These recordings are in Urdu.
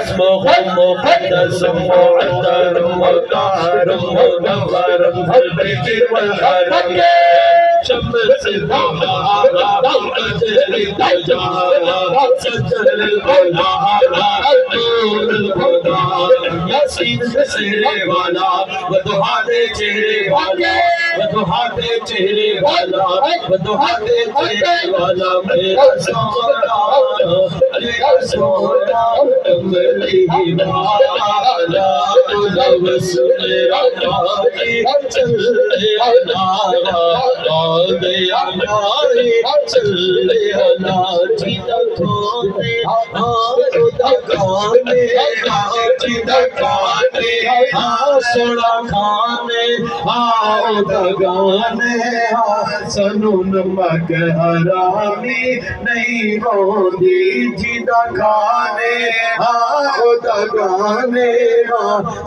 اسمه مقدس معطر مطهر منور في البيت والحرم شمس الضحى تجري تجارة سجل الهدى نور الهدى ياسين سهرے والا وضحاتے چہرے والا وضحاتے چہرے والا وضحاتے چہرے والا میرا سونا میرا سونا کملی والا لوس میرا ناری چلے چلے چیتا کھونے دکانے چیتا کھانے سوڑا کھانے دگانے سنو نمک حرامی نہیں ہوندی چیتا کھانے دگانے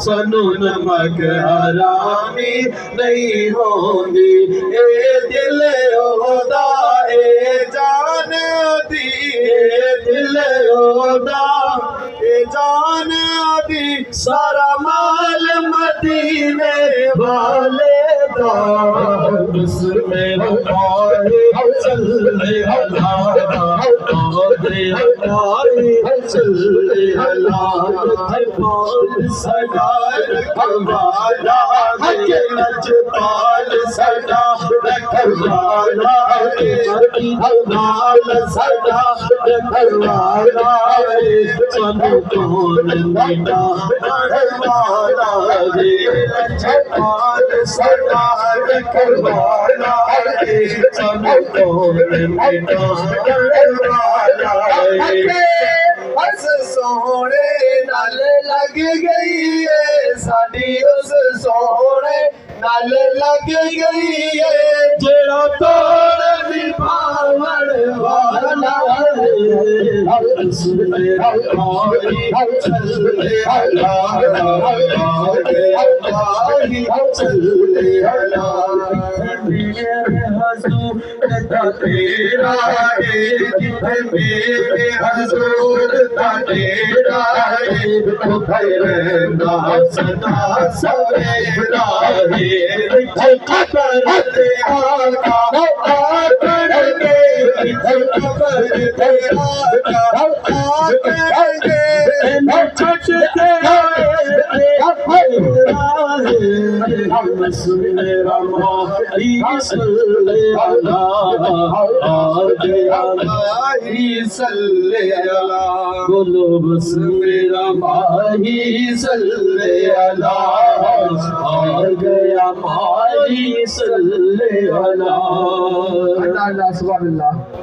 سنو نمک حرامی نہیں ہوندی اے دل ہودا اے جان دی اے دل ہودا اے جان دی سارا مال مدینے والے دا بس میرا آئے صلی اللہ صلی اللہ پال سجا رکھوالا نچ پال سجا رکھوالا پال سجا رکھوالا سنو کون میٹا رکھوالا نچ پال سجا رکھوالا سنو کون میٹا رکھوالا اس سونے نال لگ گئی ہے ساڈی اس سونے نال لگ گئی ہے جڑا توڑ دی پاون والا اس میرا آئی چلے اللہ چلے اللہ حضور تا تیرا ہے میرے حضور تا تیرا ہے رہنا سدا سویرا ہے قبر تے آقا آکڑ کے قبر تے آقا آکڑ کے چھٹ کے بس میرا ماہی صلی اللہ بولو بس میرا ماہی صلی اللہ آ گیا ماہی صلی اللہ سبحان اللہ